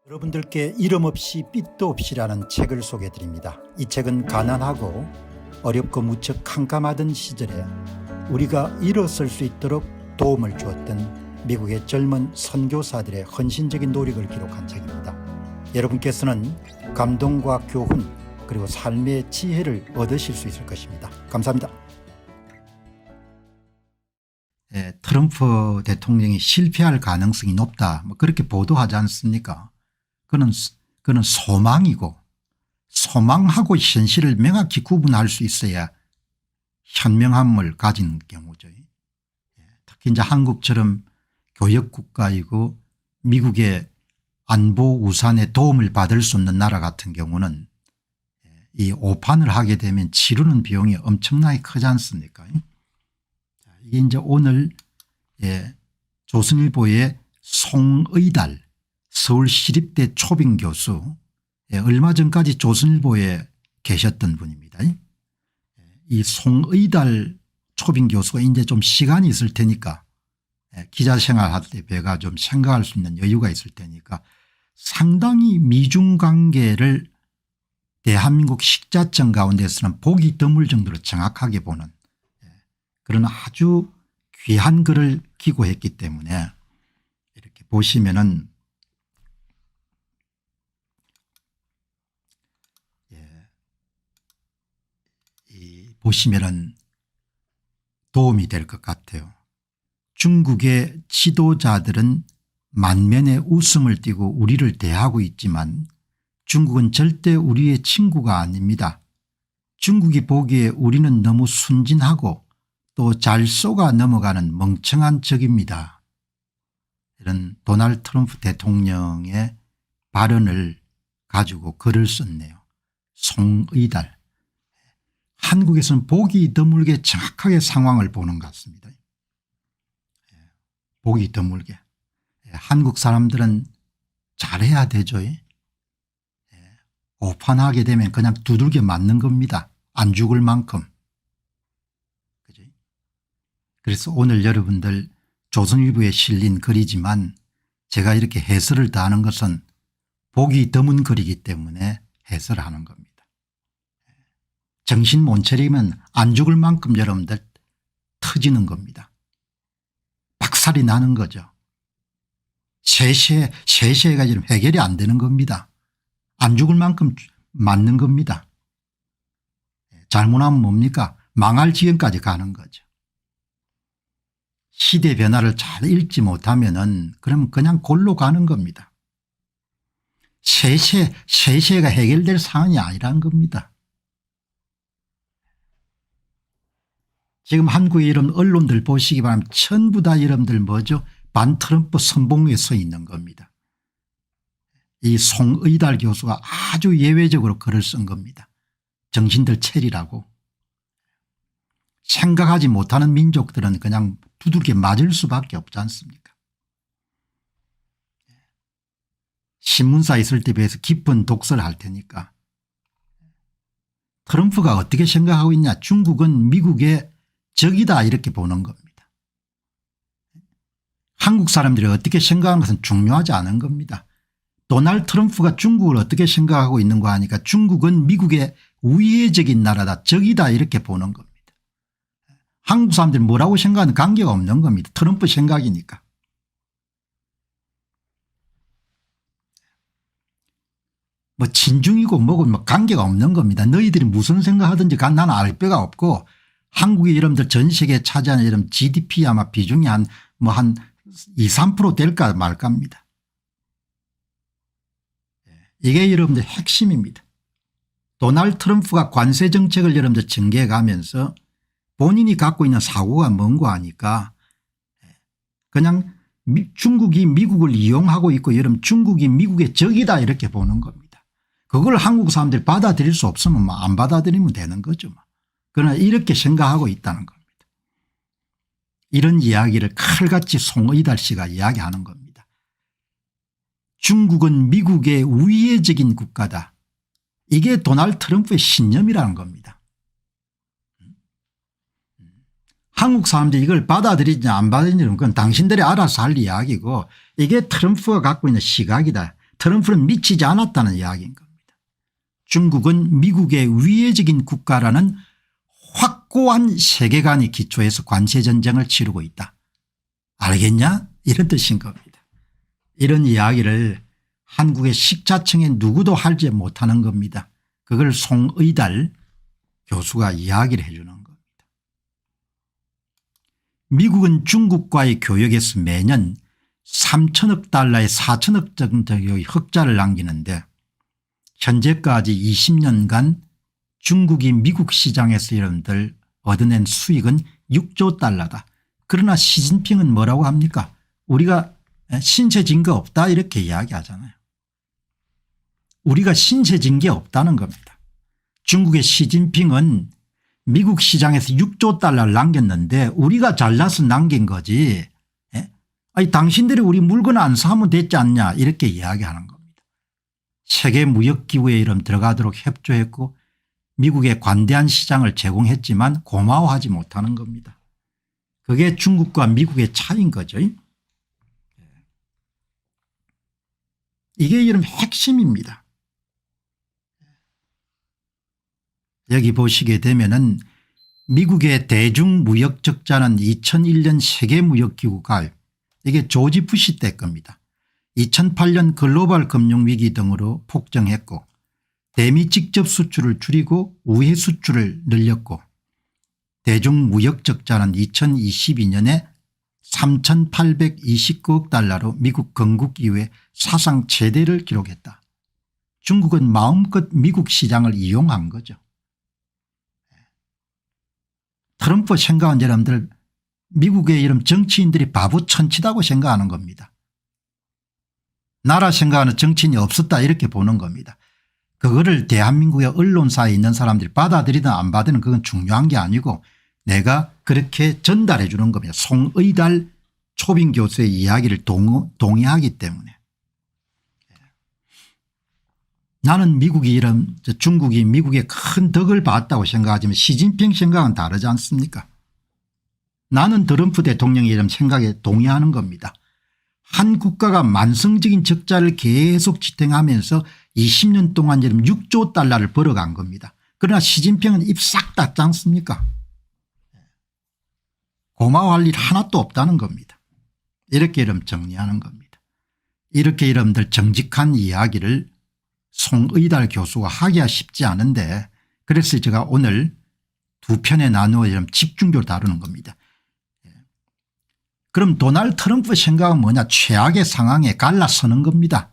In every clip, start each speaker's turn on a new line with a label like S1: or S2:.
S1: 여러분들께 이름 없이 빛도 없이라는 책을 소개해 드립니다. 이 책은 가난하고 어렵고 무척 캄캄하던 시절에 우리가 일어설 수 있도록 도움을 주었던 미국의 젊은 선교사들의 헌신적인 노력을 기록한 책입니다. 여러분께서는 감동과 교훈 그리고 삶의 지혜를 얻으실 수 있을 것입니다. 감사합니다. 트럼프 대통령이 실패할 가능성이 높다, 그렇게 보도하지 않습니까? 그는 소망이고, 소망하고 현실을 명확히 구분할 수 있어야 현명함을 가진 경우죠. 특히 이제 한국처럼 교역국가이고 미국의 안보 우산에 도움을 받을 수 없는 나라 같은 경우는 이 오판을 하게 되면 치르는 비용이 엄청나게 크지 않습니까? 이게 이제 오늘 조선일보의 송의달 서울시립대 초빙 교수, 얼마 전까지 조선일보에 계셨던 분입니다. 이 송의달 초빙 교수가 이제 좀 시간이 있을 테니까, 기자 생활할 때 배가 좀 생각할 수 있는 여유가 있을 테니까 상당히 미중 관계를 대한민국 식자청 가운데서는 보기 드물 정도로 정확하게 보는 그런 아주 귀한 글을 기고했기 때문에 이렇게 보시면은 도움이 될 것 같아요. 중국의 지도자들은 만면에 웃음을 띠고 우리를 대하고 있지만 중국은 절대 우리의 친구가 아닙니다. 중국이 보기에 우리는 너무 순진하고 또 잘 쏘가 넘어가는 멍청한 적입니다. 이런 도널드 트럼프 대통령의 발언을 가지고 글을 썼네요. 송의달. 한국에서는 보기 드물게 정확하게 상황을 보는 것 같습니다. 보기 드물게. 한국 사람들은 잘해야 되죠. 오판하게 되면 그냥 두들겨 맞는 겁니다. 안 죽을 만큼. 그래서 오늘 여러분들 조선일보에 실린 글이지만 제가 이렇게 해설을 다 하는 것은 보기 드문 글이기 때문에 해설하는 겁니다. 정신 못 차리면 안 죽을 만큼 여러분들 터지는 겁니다. 박살이 나는 거죠. 세세가 지금 해결이 안 되는 겁니다. 안 죽을 만큼 맞는 겁니다. 잘못하면 뭡니까? 망할 지경까지 가는 거죠. 시대 변화를 잘 읽지 못하면은 그러면 그냥 골로 가는 겁니다. 세세가 해결될 상황이 아니란 겁니다. 지금 한국의 이런 언론들 보시기 바랍니다. 전부 다 여러분들 뭐죠? 반트럼프 선봉에 서 있는 겁니다. 이 송의달 교수가 아주 예외적으로 글을 쓴 겁니다. 정신들 차리라고. 생각하지 못하는 민족들은 그냥 두들겨 맞을 수밖에 없지 않습니까? 신문사 있을 때 비해서 깊은 독서를 할 테니까. 트럼프가 어떻게 생각하고 있냐. 중국은 미국의 적이다 이렇게 보는 겁니다. 한국 사람들이 어떻게 생각하는 것은 중요하지 않은 겁니다. 도널드 트럼프가 중국을 어떻게 생각하고 있는 거 하니까 중국은 미국의 우회적인 나라다, 적이다 이렇게 보는 겁니다. 한국 사람들이 뭐라고 생각하는 관계가 없는 겁니다. 트럼프 생각이니까. 뭐 친중이고 뭐고 뭐 관계가 없는 겁니다. 너희들이 무슨 생각하든지 나는 알 바가 없고 한국이 여러분들 전 세계에 차지하는 이런 GDP 아마 비중이 한 2, 3% 될까 말까입니다. 이게 여러분들 핵심입니다. 도널드 트럼프가 관세 정책을 여러분들 전개해 가면서 본인이 갖고 있는 사고가 뭔고 하니까 그냥 중국이 미국을 이용하고 있고 여러분 중국이 미국의 적이다 이렇게 보는 겁니다. 그걸 한국 사람들이 받아들일 수 없으면 안 받아들이면 되는 거죠. 그러나 이렇게 생각하고 있다는 겁니다. 이런 이야기를 칼같이 송의달 씨가 이야기하는 겁니다. 중국은 미국의 우회적인 국가다. 이게 도널드 트럼프의 신념이라는 겁니다. 한국 사람들이 이걸 받아들이지 안 받아들이는 건 당신들이 알아서 할 이야기고 이게 트럼프가 갖고 있는 시각이다. 트럼프는 미치지 않았다는 이야기인 겁니다. 중국은 미국의 위해적인 국가라는 확고한 세계관이 기초해서 관세전쟁을 치르고 있다. 알겠냐? 이런 뜻인 겁니다. 이런 이야기를 한국의 식자청에 누구도 하지 못하는 겁니다. 그걸 송의달 교수가 이야기를 해 주는 겁니다. 미국은 중국과의 교역에서 매년 3천억 달러에 4천억 정도의 흑자를 남기는데 현재까지 20년간 중국이 미국 시장에서 여러분들 얻어낸 수익은 6조 달러다. 그러나 시진핑은 뭐라고 합니까? 우리가 신세진 거 없다 이렇게 이야기하잖아요. 우리가 신세진 게 없다는 겁니다. 중국의 시진핑은 미국 시장에서 6조 달러를 남겼는데 우리가 잘나서 남긴 거지. 아니 당신들이 우리 물건 안 사면 됐지 않냐 이렇게 이야기하는 겁니다. 세계무역기구에 이름 들어가도록 협조했고 미국에 관대한 시장을 제공했지만 고마워하지 못하는 겁니다. 그게 중국과 미국의 차이인 거죠. 이게 이런 핵심입니다. 여기 보시게 되면은 미국의 대중무역 적자는 2001년 세계무역기구가 이게 조지 부시 때 겁니다. 2008년 글로벌 금융위기 등으로 폭증했고 대미 직접 수출을 줄이고 우회 수출을 늘렸고 대중무역 적자는 2022년에 3,829억 달러로 미국 건국 이후에 사상 최대를 기록했다. 중국은 마음껏 미국 시장을 이용한 거죠. 트럼프 생각은 여러분들 미국의 이런 정치인들이 바보 천치다고 생각하는 겁니다. 나라 생각하는 정치인이 없었다 이렇게 보는 겁니다. 그거를 대한민국의 언론사에 있는 사람들이 받아들이든 안 받으든 그건 중요한 게 아니고 내가 그렇게 전달해 주는 겁니다. 송의달 초빙 교수의 이야기를 동의하기 때문에. 나는 미국이 이런 중국이 미국의 큰 덕을 봤다고 생각하지만 시진핑 생각은 다르지 않습니까? 나는 트럼프 대통령의 이런 생각에 동의하는 겁니다. 한 국가가 만성적인 적자를 계속 지탱하면서 20년 동안 지금 6조 달러를 벌어간 겁니다. 그러나 시진핑은 입 싹 닫지 않습니까? 고마워할 일 하나도 없다는 겁니다. 이렇게 여러분 정리하는 겁니다. 이렇게 여러분들 정직한 이야기를 송의달 교수가 하기가 쉽지 않은데 그래서 제가 오늘 두 편에 나누어 집중적으로 다루는 겁니다. 그럼 도널드 트럼프 생각은 뭐냐? 최악의 상황에 갈라서는 겁니다.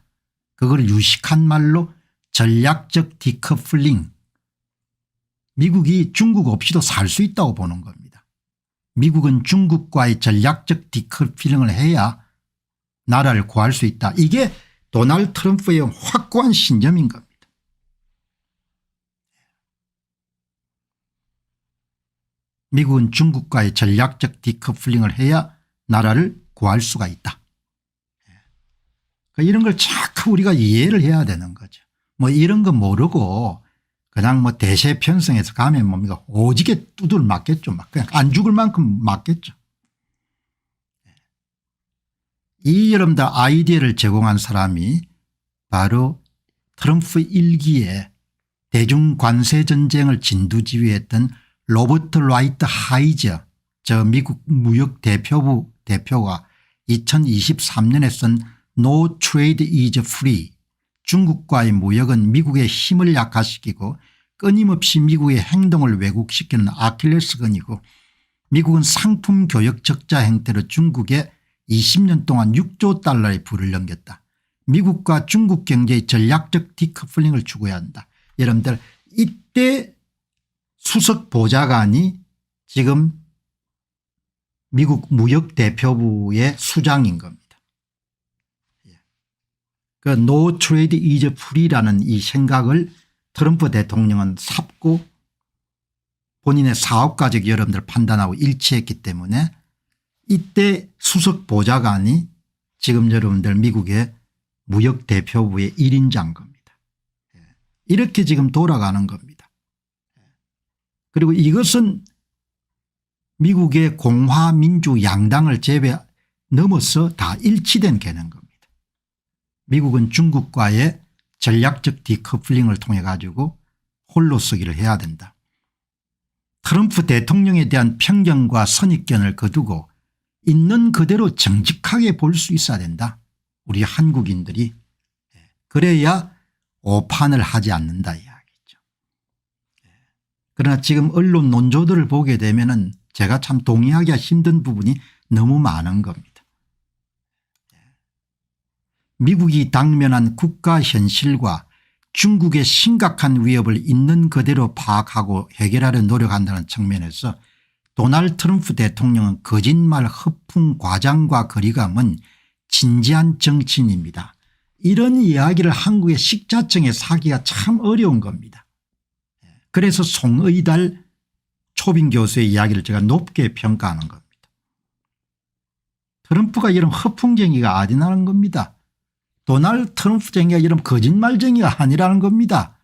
S1: 그걸 유식한 말로 전략적 디커플링. 미국이 중국 없이도 살 수 있다고 보는 겁니다. 미국은 중국과의 전략적 디커플링을 해야 나라를 구할 수 있다. 이게 도널드 트럼프의 확고한 신념인 겁니다. 미국은 중국과의 전략적 디커플링을 해야 나라를 구할 수가 있다. 이런 걸 자꾸 우리가 이해를 해야 되는 거죠. 뭐 이런 거 모르고 그냥 뭐 대세 편성해서 가면 뭡니까 오지게 두들 맞겠죠. 막 그냥 안 죽을 만큼 맞겠죠. 이 여러분들 아이디어를 제공한 사람이 바로 트럼프 일기에 대중관세 전쟁을 진두지휘했던 로버트 라이트 하이저 저 미국 무역 대표부 대표가 2023년에 쓴 No Trade is Free 중국과의 무역은 미국의 힘을 약화시키고 끊임없이 미국의 행동을 왜곡시키는 아킬레스건이고 미국은 상품 교역 적자 행태로 중국에 20년 동안 6조 달러의 부를 넘겼다. 미국과 중국 경제의 전략적 디커플링을 추구해야 한다. 여러분들 이때 수석 보좌관이 지금 미국 무역대표부의 수장인 겁니다. 그 No Trade is Free라는 이 생각을 트럼프 대통령은 삽고 본인의 사업가적 여러분들 판단하고 일치했기 때문에 이때 수석 보좌관이 지금 여러분들 미국의 무역대표부의 1인자인 겁니다. 이렇게 지금 돌아가는 겁니다. 그리고 이것은 미국의 공화민주 양당을 넘어서 다 일치된 개념 겁니다. 미국은 중국과의 전략적 디커플링을 통해 가지고 홀로 서기를 해야 된다. 트럼프 대통령에 대한 편견과 선입견을 거두고 있는 그대로 정직하게 볼 수 있어야 된다. 우리 한국인들이. 그래야 오판을 하지 않는다 이야기죠. 그러나 지금 언론 논조들을 보게 되면은 제가 참 동의하기가 힘든 부분이 너무 많은 겁니다. 미국이 당면한 국가 현실과 중국의 심각한 위협을 있는 그대로 파악하고 해결하려 노력한다는 측면에서 도널드 트럼프 대통령은 거짓말 허풍 과장과 거리감은 진지한 정치인입니다. 이런 이야기를 한국의 식자청에서 하기가 참 어려운 겁니다. 그래서 송의달 초빙 교수의 이야기를 제가 높게 평가하는 겁니다. 트럼프가 이런 허풍쟁이가 아니라는 겁니다. 도널드 트럼프쟁이가 이런 거짓말쟁이가 아니라는 겁니다.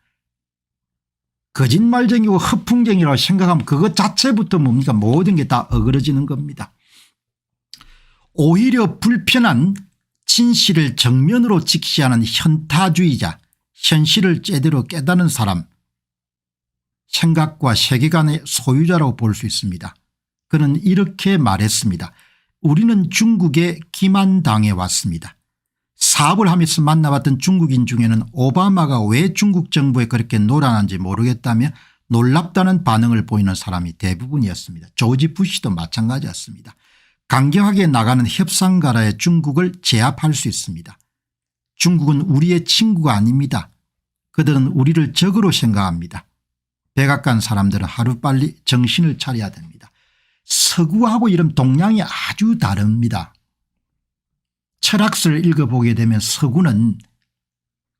S1: 거짓말쟁이고 허풍쟁이라고 생각하면 그것 자체부터 뭡니까? 모든 게 다 어그러지는 겁니다. 오히려 불편한 진실을 정면으로 직시하는 현타주의자, 현실을 제대로 깨닫는 사람, 생각과 세계관의 소유자라고 볼 수 있습니다. 그는 이렇게 말했습니다. 우리는 중국에 기만당해 왔습니다. 사업을 하면서 만나봤던 중국인 중에는 오바마가 왜 중국 정부에 그렇게 노란한지 모르겠다며 놀랍다는 반응을 보이는 사람이 대부분이었습니다. 조지 부시도 마찬가지였습니다. 강경하게 나가는 협상가라에 중국을 제압할 수 있습니다. 중국은 우리의 친구가 아닙니다. 그들은 우리를 적으로 생각합니다. 백악관 사람들은 하루빨리 정신을 차려야 됩니다. 서구하고 이런 동양이 아주 다릅니다. 철학서를 읽어보게 되면 서구는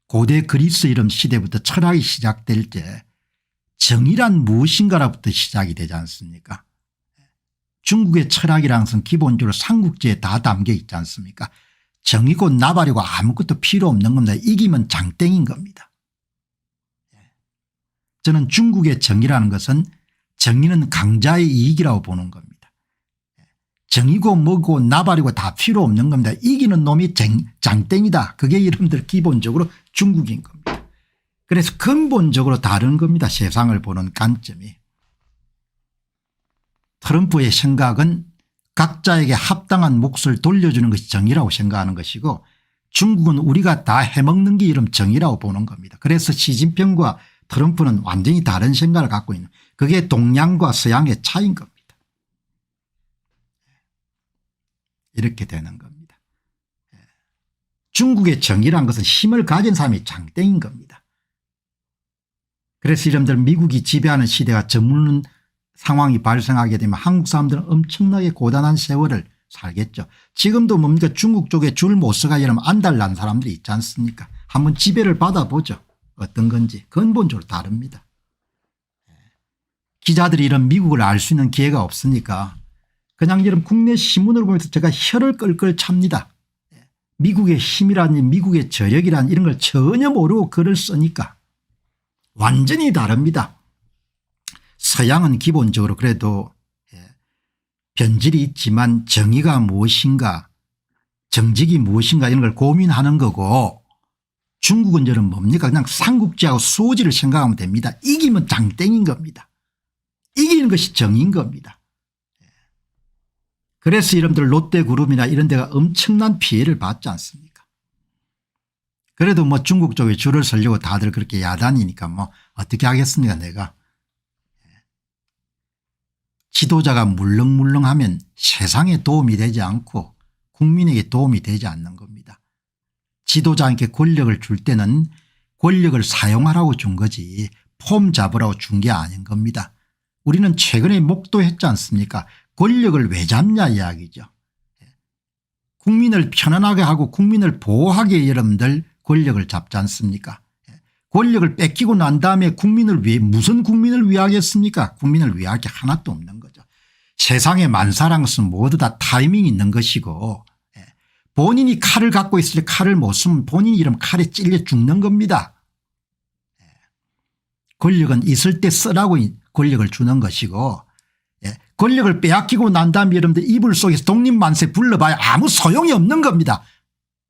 S1: 고대 그리스 이런 시대부터 철학이 시작될 때 정의란 무엇인가로부터 시작이 되지 않습니까? 중국의 철학이라는 것은 기본적으로 삼국지에 다 담겨 있지 않습니까? 정의고 나발이고 아무것도 필요 없는 겁니다. 이기면 장땡인 겁니다. 저는 중국의 정의라는 것은 정의는 강자의 이익이라고 보는 겁니다. 정의고 뭐고 나발이고 다 필요 없는 겁니다. 이기는 놈이 장땡이다. 그게 여러분들 기본적으로 중국인 겁니다. 그래서 근본적으로 다른 겁니다. 세상을 보는 관점이. 트럼프의 생각은 각자에게 합당한 몫을 돌려주는 것이 정의라고 생각하는 것이고 중국은 우리가 다 해먹는 게 이런 정의라고 보는 겁니다. 그래서 시진핑과 트럼프는 완전히 다른 생각을 갖고 있는 그게 동양과 서양의 차이인 겁니다. 이렇게 되는 겁니다. 중국의 정의란 것은 힘을 가진 사람이 장땡인 겁니다. 그래서 여러분들 미국이 지배하는 시대가 저무는 상황이 발생하게 되면 한국 사람들은 엄청나게 고단한 세월을 살겠죠. 지금도 뭡니까 중국 쪽에 줄 못 서가 이러면 안달난 사람들이 있지 않습니까? 한번 지배를 받아보죠. 어떤 건지 근본적으로 다릅니다. 기자들이 이런 미국을 알 수 있는 기회가 없으니까 그냥 이런 국내 신문을 보면서 제가 혀를 끌끌 찹니다. 미국의 힘이라니 미국의 저력이라니 이런 걸 전혀 모르고 글을 쓰니까 완전히 다릅니다. 서양은 기본적으로 그래도 변질이 있지만 정의가 무엇인가 정직이 무엇인가 이런 걸 고민하는 거고 중국은 저는 뭡니까 그냥 삼국지하고 수호지를 생각하면 됩니다. 이기면 장땡인 겁니다. 이기는 것이 정의인 겁니다. 그래서 여러분들 롯데그룹이나 이런 데가 엄청난 피해를 받지 않습니까? 그래도 뭐 중국 쪽에 줄을 서려고 다들 그렇게 야단이니까 뭐 어떻게 하겠습니까 내가. 지도자가 물렁물렁하면 세상에 도움이 되지 않고 국민에게 도움이 되지 않는 겁니다. 지도자에게 권력을 줄 때는 권력을 사용하라고 준 거지 폼 잡으라고 준 게 아닌 겁니다. 우리는 최근에 목도했지 않습니까? 권력을 왜 잡냐 이야기죠. 국민을 편안하게 하고 국민을 보호하게 여러분들 권력을 잡지 않습니까? 권력을 뺏기고 난 다음에 국민을 위해 무슨 국민을 위하겠습니까? 국민을 위할 게 하나도 없는 거죠. 세상에 만사란 것은 모두 다 타이밍이 있는 것이고 본인이 칼을 갖고 있을 때 칼을 못 쓰면 본인이 이러면 칼에 찔려 죽는 겁니다. 권력은 있을 때 쓰라고 권력을 주는 것이고 권력을 빼앗기고 난 다음에 여러분들 이불 속에서 독립만세 불러봐야 아무 소용이 없는 겁니다.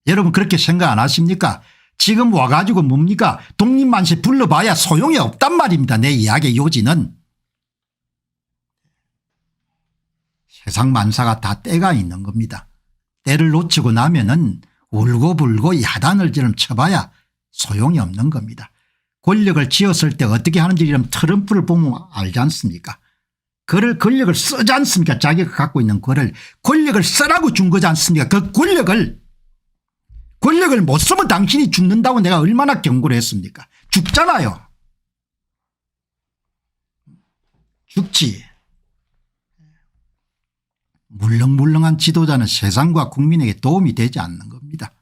S1: 여러분 그렇게 생각 안 하십니까? 지금 와가지고 뭡니까? 독립만세 불러봐야 소용이 없단 말입니다. 내 이야기의 요지는. 세상 만사가 다 때가 있는 겁니다. 때를 놓치고 나면은 울고불고 야단을 지름 쳐봐야 소용이 없는 겁니다. 권력을 쥐었을 때 어떻게 하는지 이런 트럼프를 보면 알지 않습니까? 그를 권력을 쓰지 않습니까? 자기가 갖고 있는 권력을 쓰라고 준 거지 않습니까? 그 권력을 못 쓰면 당신이 죽는다고 내가 얼마나 경고를 했습니까? 죽잖아요. 죽지. 물렁물렁한 지도자는 세상과 국민에게 도움이 되지 않는 겁니다.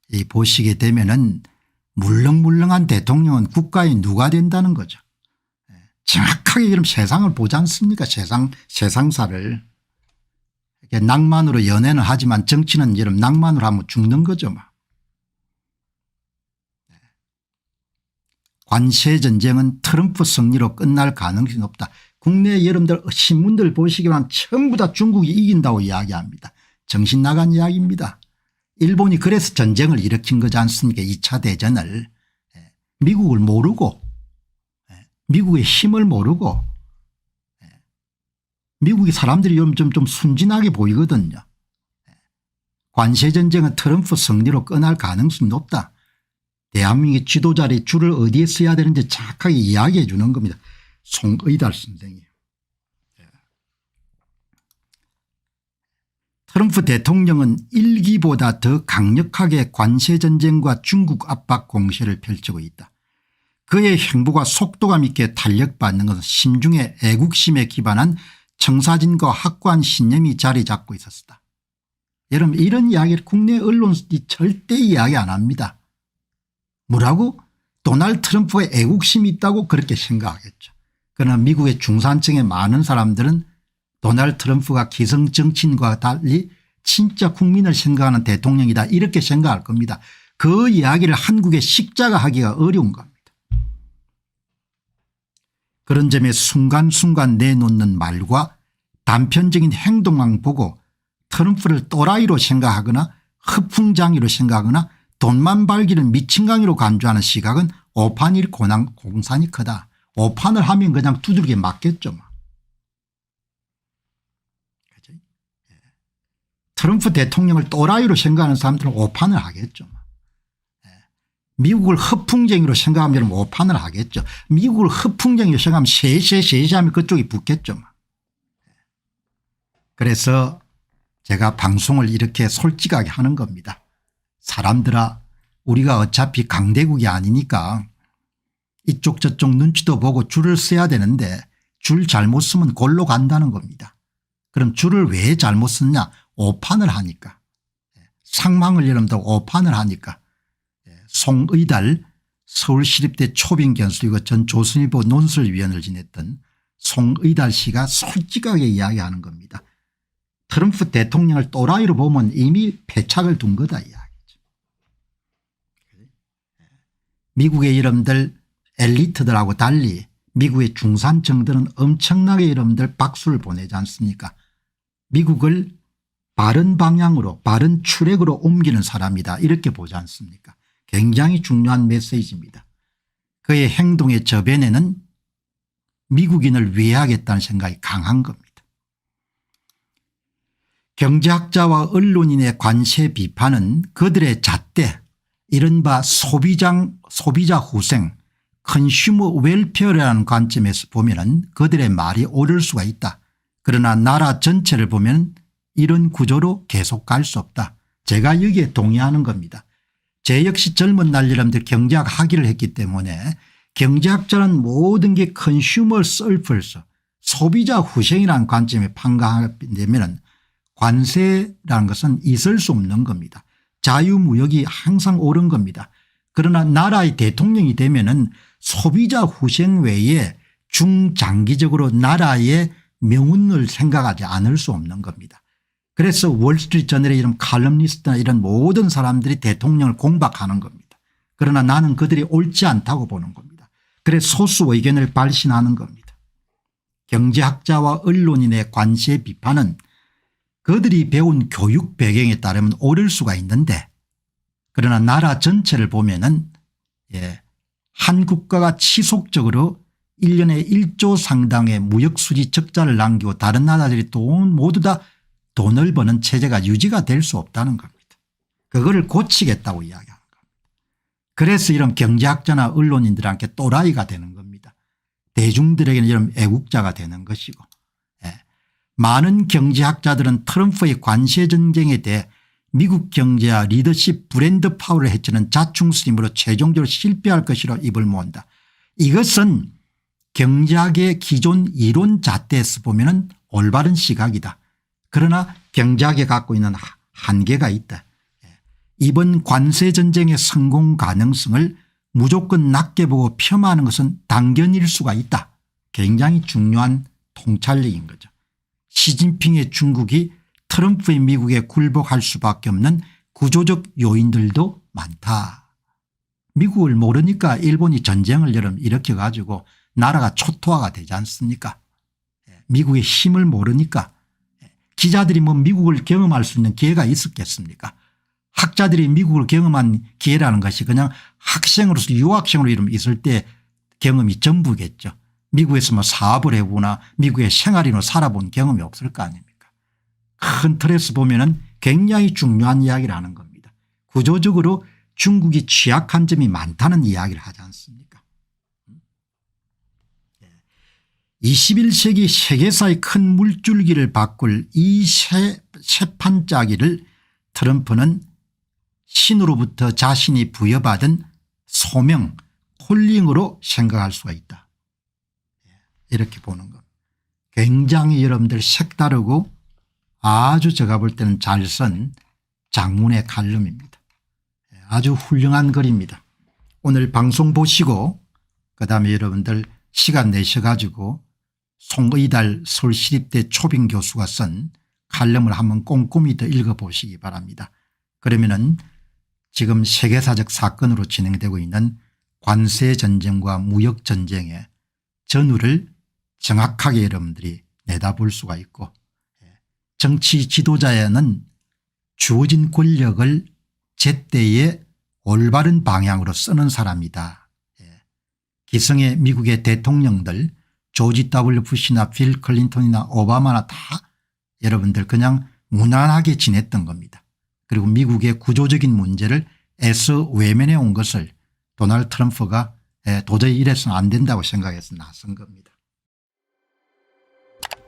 S1: 이 보시게 되면은 물렁물렁한 대통령은 국가의 누가 된다는 거죠. 정확하게 그럼 세상을 보지 않습니까? 세상사를. 이렇게 낭만으로 연애는 하지만 정치는 이런 낭만으로 하면 죽는 거죠. 막. 관세 전쟁은 트럼프 승리로 끝날 가능성이 높다. 국내 여러분들 신문들 보시기만 전부 다 중국이 이긴다고 이야기합니다. 정신 나간 이야기입니다. 일본이 그래서 전쟁을 일으킨 거지 않습니까? 2차 대전을. 미국을 모르고 미국의 힘을 모르고 미국의 사람들이 좀 순진하게 보이거든요. 관세전쟁은 트럼프 승리로 끝날 가능성이 높다. 대한민국의 지도자의 줄을 어디에 써야 되는지 정확하게 이야기해 주는 겁니다. 송의달 선생님. 트럼프 대통령은 일기보다 더 강력하게 관세전쟁과 중국 압박 공세를 펼치고 있다. 그의 행보가 속도감 있게 탄력받는 것은 심중의 애국심에 기반한 청사진과 확고한 신념이 자리 잡고 있었다. 여러분 이런 이야기를 국내 언론이 절대 이야기 안 합니다. 뭐라고? 도널드 트럼프의 애국심이 있다고 그렇게 생각하겠죠. 그러나 미국의 중산층의 많은 사람들은 도널드 트럼프가 기성 정치인과 달리 진짜 국민을 생각하는 대통령이다 이렇게 생각할 겁니다. 그 이야기를 한국의 식자가 하기가 어려운 겁니다. 그런 점에 순간순간 내놓는 말과 단편적인 행동만 보고 트럼프를 또라이로 생각하거나 허풍장이로 생각하거나 돈만 발기는 미친강이로 간주하는 시각은 오판일 공산이 크다. 오판을 하면 그냥 두들겨 맞겠죠. 트럼프 대통령을 또라이로 생각하는 사람들은 오판을 하겠죠. 미국을 허풍쟁이로 생각하면 오판을 하겠죠. 미국을 허풍쟁이로 생각하면 세세하면 그쪽이 붙겠죠. 그래서 제가 방송을 이렇게 솔직하게 하는 겁니다. 사람들아 우리가 어차피 강대국이 아니니까 이쪽 저쪽 눈치도 보고 줄을 써야 되는데 줄 잘못 쓰면 골로 간다는 겁니다. 그럼 줄을 왜 잘못 썼냐? 오판을 하니까. 상망을 여러분들 오판을 하니까. 송의달 서울시립대 초빙견수이고 전 조선일보 논설위원을 지냈던 송의달 씨가 솔직하게 이야기하는 겁니다. 트럼프 대통령을 또라이로 보면 이미 패착을 둔 거다 이야기죠. 미국의 여러분들 엘리트들하고 달리 미국의 중산층들은 엄청나게 여러분들 박수를 보내지 않습니까? 미국을 바른 방향으로 바른 트랙으로 옮기는 사람이다 이렇게 보지 않습니까? 굉장히 중요한 메시지입니다. 그의 행동의 저변에는 미국인을 위해하겠다는 생각이 강한 겁니다. 경제학자와 언론인의 관세 비판은 그들의 잣대 이른바 소비자 후생 컨슈머 웰페어라는 관점에서 보면 그들의 말이 옳을 수가 있다. 그러나 나라 전체를 보면 이런 구조로 계속 갈 수 없다. 제가 여기에 동의하는 겁니다. 제 역시 젊은 날 여러분들 경제학 학위를 했기 때문에 경제학자는 모든 게 컨슈머 셀프에서 소비자 후생이라는 관점에 판가하게 되면 관세라는 것은 있을 수 없는 겁니다. 자유무역이 항상 옳은 겁니다. 그러나 나라의 대통령이 되면은 소비자 후생 외에 중장기적으로 나라의 명운을 생각하지 않을 수 없는 겁니다. 그래서 월스트리트 저널의 이런 칼럼니스트나 이런 모든 사람들이 대통령을 공박하는 겁니다. 그러나 나는 그들이 옳지 않다고 보는 겁니다. 그래서 소수 의견을 발신하는 겁니다. 경제학자와 언론인의 관세 비판은 그들이 배운 교육 배경에 따르면 오를 수가 있는데, 그러나 나라 전체를 보면은 한 국가가 지속적으로 1년에 1조 상당의 무역수지 적자를 남기고 다른 나라들이 모두 다 돈을 버는 체제가 유지가 될 수 없다는 겁니다. 그거를 고치겠다고 이야기하는 겁니다. 그래서 이런 경제학자나 언론인들한테 또라이가 되는 겁니다. 대중들에게는 이런 애국자가 되는 것이고, 많은 경제학자들은 트럼프의 관세 전쟁에 대해 미국 경제와 리더십 브랜드 파워를 해치는 자충수임으로 최종적으로 실패할 것이라 입을 모은다. 이것은 경제학의 기존 이론 잣대에서 보면 올바른 시각이다. 그러나 경제학이 갖고 있는 한계가 있다. 이번 관세 전쟁의 성공 가능성을 무조건 낮게 보고 폄하하는 것은 당견일 수가 있다. 굉장히 중요한 통찰력인 거죠. 시진핑의 중국이 트럼프의 미국에 굴복할 수밖에 없는 구조적 요인들도 많다. 미국을 모르니까 일본이 전쟁을 일으켜 가지고 나라가 초토화가 되지 않습니까? 미국의 힘을 모르니까. 기자들이 미국을 경험할 수 있는 기회가 있었겠습니까? 학자들이 미국을 경험한 기회라는 것이 그냥 학생으로서 유학생으로 있을 때 경험이 전부겠죠. 미국에서 사업을 해보거나 미국의 생활인으로 살아본 경험이 없을 거 아닙니까? 큰 틀에서 보면은 굉장히 중요한 이야기를 하는 겁니다. 구조적으로 중국이 취약한 점이 많다는 이야기를 하지 않습니까? 21세기 세계사의 큰 물줄기를 바꿀 이 세판짜기를 트럼프는 신으로부터 자신이 부여받은 소명 콜링으로 생각할 수가 있다. 이렇게 보는 것. 굉장히 여러분들 색다르고 아주 제가 볼 때는 잘 쓴 장문의 칼럼입니다. 아주 훌륭한 글입니다. 오늘 방송 보시고 그다음에 여러분들 시간 내셔가지고 송의달 서울시립대 초빙 교수가 쓴 칼럼을 한번 꼼꼼히 더 읽어보시기 바랍니다. 그러면은 지금 세계사적 사건으로 진행되고 있는 관세전쟁과 무역전쟁의 전후를 정확하게 여러분들이 내다볼 수가 있고, 정치 지도자에는 주어진 권력을 제때에 올바른 방향으로 쓰는 사람이다. 기성의 미국의 대통령들 조지 W 부시나 빌 클린턴이나 오바마나 다 여러분들 그냥 무난하게 지냈던 겁니다. 그리고 미국의 구조적인 문제를 애써 외면해 온 것을 도널드 트럼프가 도저히 이래서는 안 된다고 생각해서 나선 겁니다.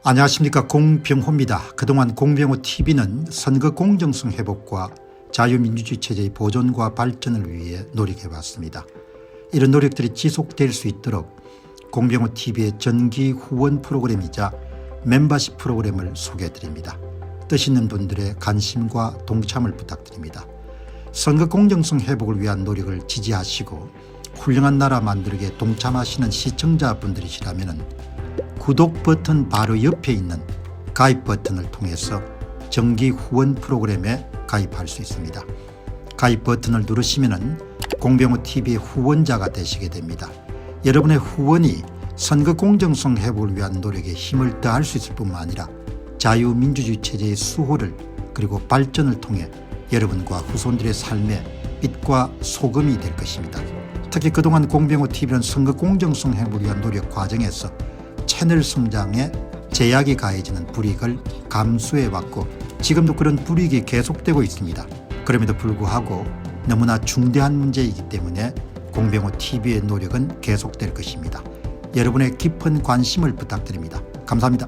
S1: 안녕하십니까, 공병호입니다. 그동안 공병호TV는 선거 공정성 회복과 자유민주주의 체제의 보존과 발전을 위해 노력해왔습니다. 이런 노력들이 지속될 수 있도록 공병호TV의 정기 후원 프로그램이자 멤버십 프로그램을 소개해드립니다. 뜻 있는 분들의 관심과 동참을 부탁드립니다. 선거 공정성 회복을 위한 노력을 지지하시고 훌륭한 나라 만들기에 동참하시는 시청자분들이시라면 구독 버튼 바로 옆에 있는 가입 버튼을 통해서 정기 후원 프로그램에 가입할 수 있습니다. 가입 버튼을 누르시면 공병호TV의 후원자가 되시게 됩니다. 여러분의 후원이 선거 공정성 회복을 위한 노력에 힘을 더할 수 있을 뿐만 아니라 자유민주주의 체제의 수호를 그리고 발전을 통해 여러분과 후손들의 삶에 빛과 소금이 될 것입니다. 특히 그동안 공병호TV는 선거 공정성 회복을 위한 노력 과정에서 채널 성장에 제약이 가해지는 불이익을 감수해왔고 지금도 그런 불이익이 계속되고 있습니다. 그럼에도 불구하고 너무나 중대한 문제이기 때문에 공병호TV의 노력은 계속될 것입니다. 여러분의 깊은 관심을 부탁드립니다. 감사합니다.